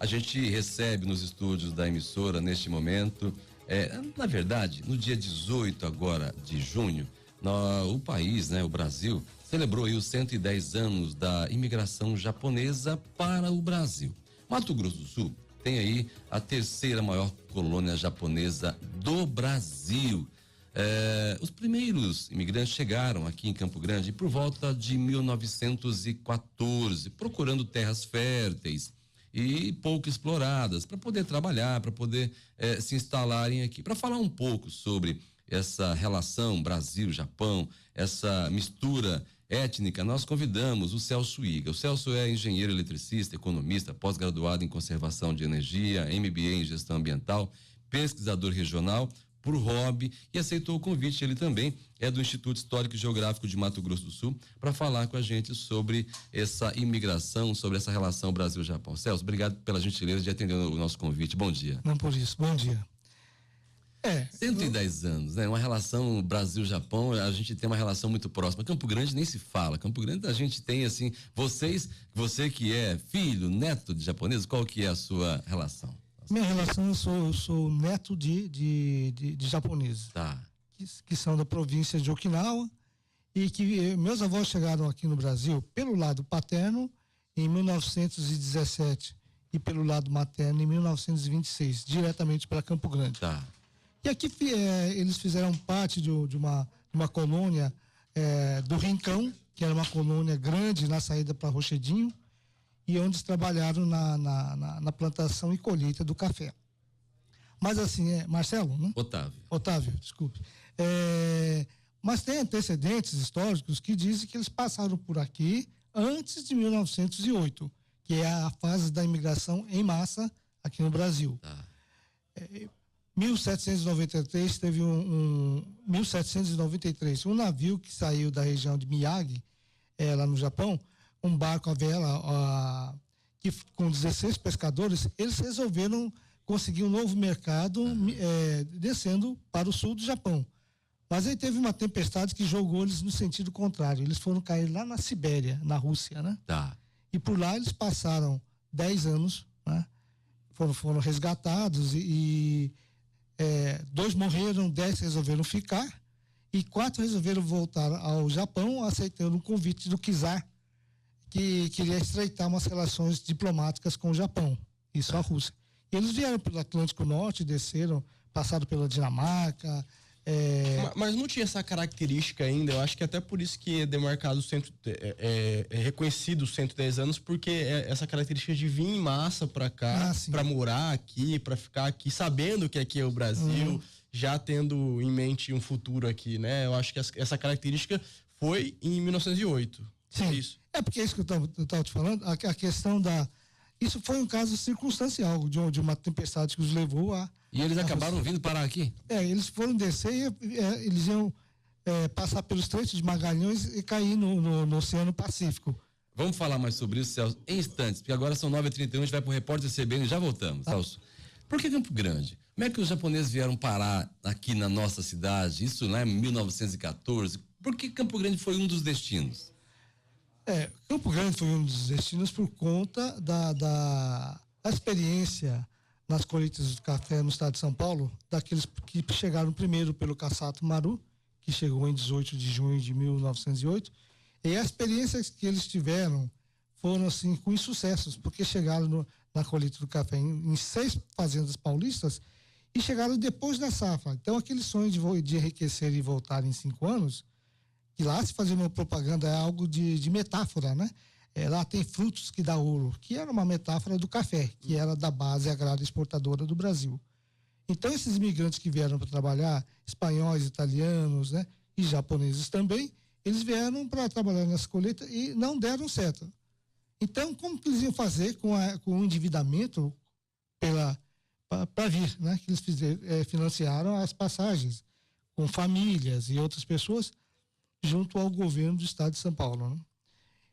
A gente recebe nos estúdios da emissora neste momento, na verdade, no dia 18 agora de junho, o país, né, o Brasil, celebrou aí os 110 anos da imigração japonesa para o Brasil. Mato Grosso do Sul tem aí a terceira maior colônia japonesa do Brasil. Os primeiros imigrantes chegaram aqui em Campo Grande por volta de 1914, procurando terras férteis e pouco exploradas para poder trabalhar, para poder se instalarem aqui. Para falar um pouco sobre essa relação Brasil-Japão, essa mistura étnica, nós convidamos o Celso Iga. O Celso é engenheiro eletricista, economista, pós-graduado em conservação de energia, MBA em gestão ambiental, pesquisador regional por hobby, e aceitou o convite. Ele também é do Instituto Histórico e Geográfico de Mato Grosso do Sul para falar com a gente sobre essa imigração, sobre essa relação Brasil-Japão. Celso, obrigado pela gentileza de atender o nosso convite. Bom dia. Não por isso, bom dia. 110 anos, né? Uma relação Brasil-Japão, a gente tem uma relação muito próxima. Campo Grande nem se fala. Campo Grande a gente tem assim, você que é filho, neto de japoneses, qual que é a sua relação? Minha relação, eu sou neto de japoneses. Tá. Que são da província de Okinawa, e que meus avós chegaram aqui no Brasil pelo lado paterno em 1917 e pelo lado materno em 1926, diretamente para Campo Grande. Tá. E aqui eles fizeram parte de uma colônia do Rincão, que era uma colônia grande na saída para Rochedinho, e onde eles trabalharam na plantação e colheita do café. Mas assim, Marcelo, né? Otávio, desculpe. Mas tem antecedentes históricos que dizem que eles passaram por aqui antes de 1908, que é a fase da imigração em massa aqui no Brasil. 1793 teve 1793, um navio que saiu da região de Miyagi, lá no Japão, um barco à vela, que com 16 pescadores, eles resolveram conseguir um novo mercado descendo para o sul do Japão. Mas aí teve uma tempestade que jogou eles no sentido contrário. Eles foram cair lá na Sibéria, na Rússia, né? Tá. E por lá eles passaram 10 anos, né? Foram resgatados e 2 morreram, 10 resolveram ficar e 4 resolveram voltar ao Japão, aceitando o convite do czar, que queria estreitar umas relações diplomáticas com o Japão, isso a Rússia. E eles vieram pelo Atlântico Norte, desceram, passaram pela Dinamarca. Mas não tinha essa característica ainda. Eu acho que até por isso que é demarcado é reconhecido os 110 anos, porque essa característica de vir em massa para cá, para morar aqui, para ficar aqui, sabendo que aqui é o Brasil, já tendo em mente um futuro aqui, né? Eu acho que essa característica foi em 1908. Sim. É isso. Porque é isso que eu estava te falando, a questão isso foi um caso circunstancial de uma tempestade que os levou a. E eles acabaram vindo parar aqui? Eles foram descer e eles iam passar pelo Estreito de Magalhães e cair no Oceano Pacífico. Vamos falar mais sobre isso, Celso, em instantes, porque agora são 9h31, a gente vai pro Repórter CBN e já voltamos. Celso, por que Campo Grande? Como é que os japoneses vieram parar aqui na nossa cidade? Isso lá em 1914. Por que Campo Grande foi um dos destinos? Campo Grande foi um dos destinos por conta da experiência nas colheitas do café no estado de São Paulo, daqueles que chegaram primeiro pelo Kassato Maru, que chegou em 18 de junho de 1908, e as experiências que eles tiveram foram assim com insucessos, porque chegaram na colheita do café em 6 fazendas paulistas e chegaram depois da safra. Então aquele sonho de enriquecer e voltar em 5 anos, que lá se fazia uma propaganda, é algo de metáfora, né? Lá tem frutos que dá ouro, que era uma metáfora do café, que era da base agrária exportadora do Brasil. Então esses imigrantes que vieram para trabalhar, espanhóis, italianos, né? E japoneses também, eles vieram para trabalhar nessa colheita e não deram certo. Então como que eles iam fazer com o endividamento para vir, né? Que eles financiaram as passagens com famílias e outras pessoas junto ao governo do estado de São Paulo, né?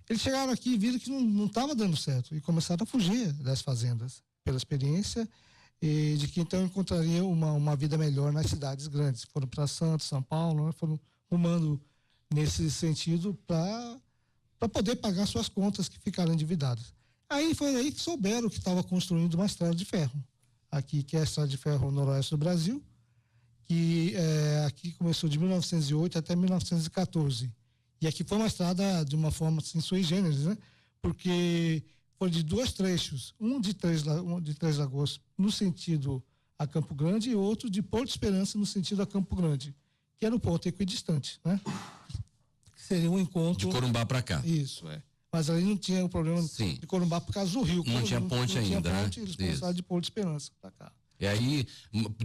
Eles chegaram aqui e viram que não estava dando certo e começaram a fugir das fazendas pela experiência e de que então encontraria uma vida melhor nas cidades grandes. Foram para Santos, São Paulo, né? Foram rumando nesse sentido para poder pagar suas contas que ficaram endividadas. Aí foi aí que souberam que estava construindo uma estrada de ferro, aqui, que é a estrada de ferro noroeste do Brasil, que aqui começou de 1908 até 1914. E aqui foi uma estrada de uma forma assim, sui generis, né? Porque foi de 2 trechos, um de Três Lagoas no sentido a Campo Grande e outro de Porto Esperança no sentido a Campo Grande, que era o ponto equidistante, né? Que seria um encontro... De Corumbá para cá. Isso, Mas ali não tinha o problema Sim. de Corumbá por causa do rio. Não tinha ponte ainda, tinha ponte, né? Eles começaram de Porto Esperança para cá. E aí,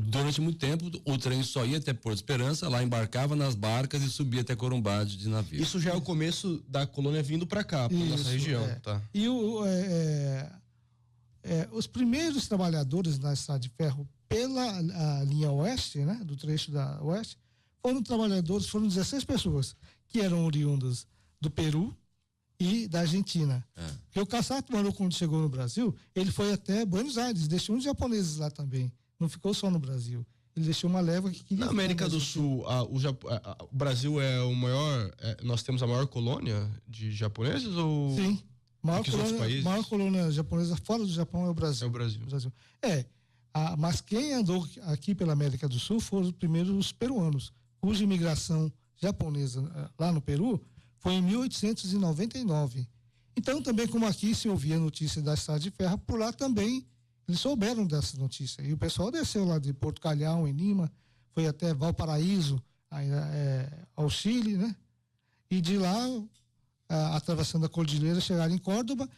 durante muito tempo, o trem só ia até Porto Esperança, lá embarcava nas barcas e subia até Corumbá de navio. Isso já é o começo da colônia vindo para cá, para nossa região. Tá. E os primeiros trabalhadores na estrada de ferro pela a linha oeste, né, do trecho da oeste, foram 16 pessoas que eram oriundas do Peru e da Argentina. Porque o Cassato Maru, quando chegou no Brasil, ele foi até Buenos Aires, deixou uns japoneses lá também. Não ficou só no Brasil. Ele deixou uma leva que queria... Na América do Sul, o Brasil é o maior... nós temos a maior colônia de japoneses ou... Sim. Maior colônia japonesa fora do Japão é o Brasil. É o Brasil. Mas quem andou aqui pela América do Sul foram primeiro os peruanos, cuja imigração japonesa lá no Peru foi em 1899. Então, também como aqui se ouvia notícia da estrada de ferro, por lá também eles souberam dessa notícia. E o pessoal desceu lá de Porto Calhau, em Lima, foi até Valparaíso, ao Chile, né? E de lá, atravessando a cordilheira, chegaram em Córdoba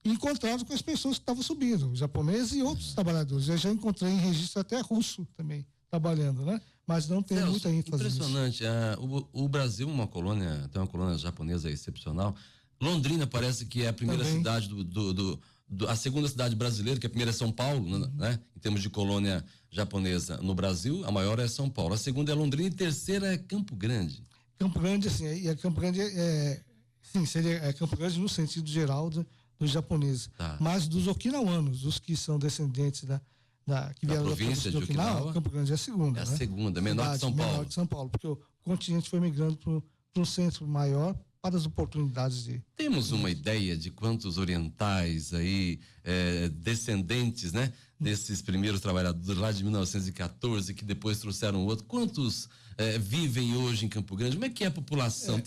e encontraram com as pessoas que estavam subindo, os japoneses e outros trabalhadores. Eu já encontrei em registro até russo também, trabalhando, né? Mas não tem muita ênfase nisso. Impressionante. O Brasil tem uma colônia japonesa excepcional. Londrina parece que é a primeira cidade a segunda cidade brasileira, que a primeira é São Paulo, né? Em termos de colônia japonesa no Brasil, a maior é São Paulo. A segunda é Londrina e a terceira é Campo Grande. Campo Grande, assim, e a Campo Grande seria Campo Grande no sentido geral dos japoneses. Tá. Mas dos okinawanos, os que são descendentes que vieram da província de Okinawa, Campo Grande é a segunda. É a segunda, menor que São Paulo. Menor que São Paulo, porque o continente foi migrando para um centro maior para as oportunidades de... Temos uma ideia de quantos orientais aí, descendentes, né? Desses primeiros trabalhadores lá de 1914, que depois trouxeram outro. Quantos vivem hoje em Campo Grande? Como é que é a população?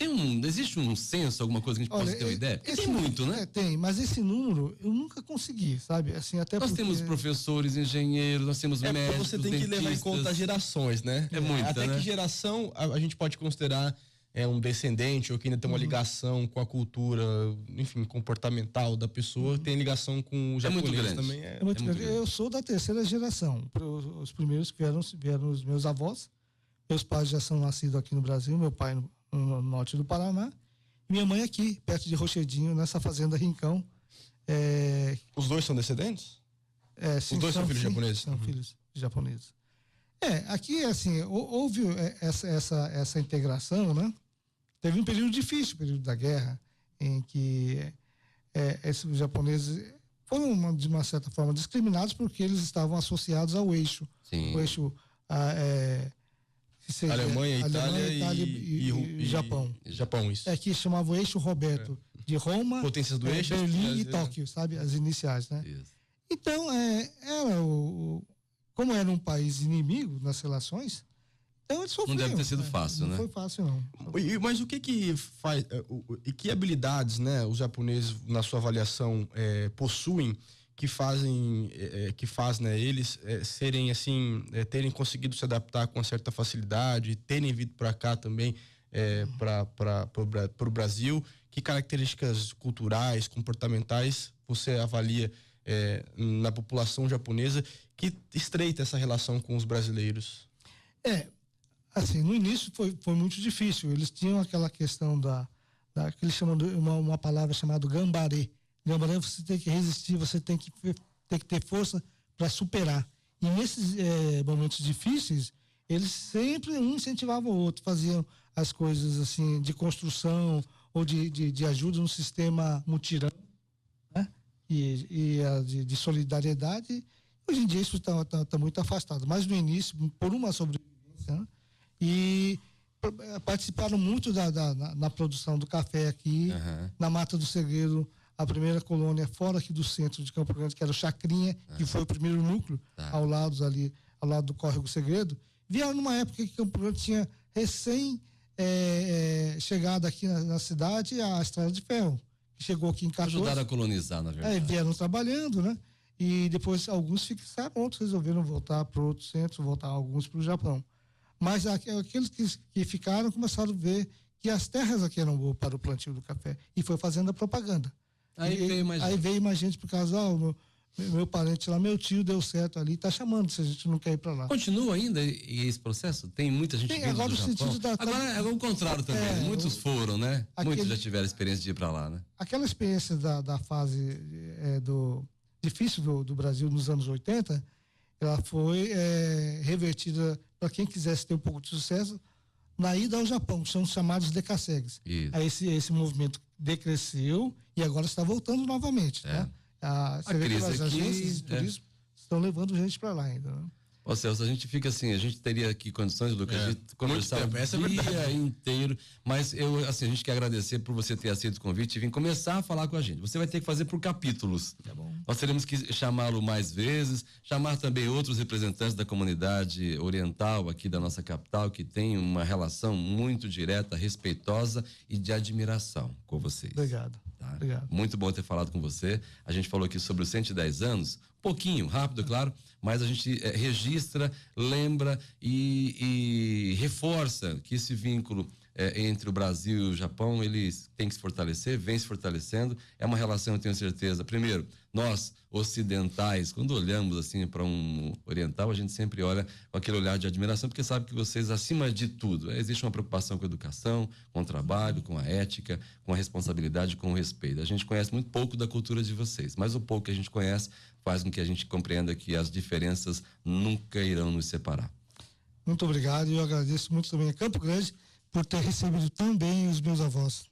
Existe um censo, alguma coisa que a gente possa ter uma ideia? Tem muito, né? Tem, mas esse número eu nunca consegui, sabe? Assim, até nós temos professores, engenheiros, nós temos médicos, você tem que levar em conta as gerações, né? Até que geração a gente pode considerar um descendente ou que ainda tem uma ligação com a cultura, enfim, comportamental da pessoa, tem ligação com o japonês também. É muito grande. Eu sou da terceira geração. Os primeiros que vieram os meus avós. Meus pais já são nascidos aqui no Brasil, meu pai no norte do Paraná, e minha mãe aqui, perto de Rochedinho, nessa fazenda Rincão. Os dois são descendentes? Sim, os dois são filhos japoneses? São filhos japoneses. Aqui, assim, houve essa integração, né? Teve um período difícil, o período da guerra, em que esses japoneses foram, de uma certa forma, discriminados porque eles estavam associados ao eixo. Sim. O eixo... Alemanha, Itália e Japão. Japão, isso. Que chamava o eixo Roberto, de Roma, potências do eixo, Berlim e Tóquio, sabe? As iniciais, né? Isso. Então, como era um país inimigo nas relações, então eles sofriam. Não deve ter sido fácil, né? Não foi fácil, não. Mas o que faz, e que habilidades, né, os japoneses, na sua avaliação, possuem que faz, né, eles serem assim, terem conseguido se adaptar com uma certa facilidade, terem vindo para cá também, para o Brasil? Que características culturais, comportamentais você avalia na população japonesa que estreita essa relação com os brasileiros? Assim, no início foi muito difícil. Eles tinham aquela questão que eles chamam de uma palavra chamada gambaré. Gambaré, você tem que resistir, você tem que ter força para superar. E nesses momentos difíceis, eles sempre um incentivava o outro, faziam as coisas assim de construção ou de ajuda no sistema mutirão, né? E de solidariedade. Hoje em dia isso está muito afastado, mas no início, por uma sobrevivência, né? E participaram muito na produção do café aqui, na Mata do Segredo. a primeira colônia fora aqui do centro de Campo Grande, que era o Chacrinha, que foi o primeiro núcleo, ao lado do Córrego Segredo, vieram numa época que Campo Grande tinha recém chegado aqui na cidade a Estrada de Ferro, que chegou aqui em 14. Ajudaram a colonizar, na verdade. Vieram trabalhando, né? E depois alguns fixaram, outros resolveram voltar para outro centro, voltar alguns para o Japão. Mas aqueles que ficaram começaram a ver que as terras aqui eram boas para o plantio do café e foi fazendo a propaganda. Aí veio mais gente por causa, meu parente lá, meu tio deu certo ali, tá chamando se a gente não quer ir para lá. Continua ainda esse processo? Tem muita gente vindo agora do Japão? Agora é o contrário também, muitos foram, né? Muitos já tiveram experiência de ir para lá, né? Aquela experiência da fase difícil do Brasil nos anos 80, ela foi revertida para quem quisesse ter um pouco de sucesso na ida ao Japão, são chamados decassegues. Aí esse movimento decresceu e agora está voltando novamente, né? A crise as agências de turismo estão levando gente para lá ainda, né? Ô Celso, a gente fica assim, a gente teria aqui condições, Lucas, de conversar o dia inteiro, mas a gente quer agradecer por você ter aceito o convite e vir começar a falar com a gente. Você vai ter que fazer por capítulos. Tá bom. Nós teremos que chamá-lo mais vezes, chamar também outros representantes da comunidade oriental aqui da nossa capital, que tem uma relação muito direta, respeitosa e de admiração com vocês. Obrigado. Tá? Obrigado. Muito bom ter falado com você. A gente falou aqui sobre os 110 anos, pouquinho, rápido, claro, mas a gente registra, lembra e reforça que esse vínculo entre o Brasil e o Japão, ele tem que se fortalecer, vem se fortalecendo. É uma relação, eu tenho certeza. Primeiro, nós ocidentais, quando olhamos assim para um oriental, a gente sempre olha com aquele olhar de admiração, porque sabe que vocês, acima de tudo, existe uma preocupação com a educação, com o trabalho, com a ética, com a responsabilidade, com o respeito. A gente conhece muito pouco da cultura de vocês, mas o pouco que a gente conhece faz com que a gente compreenda que as diferenças nunca irão nos separar. Muito obrigado, e eu agradeço muito também a Campo Grande por ter recebido tão bem os meus avós.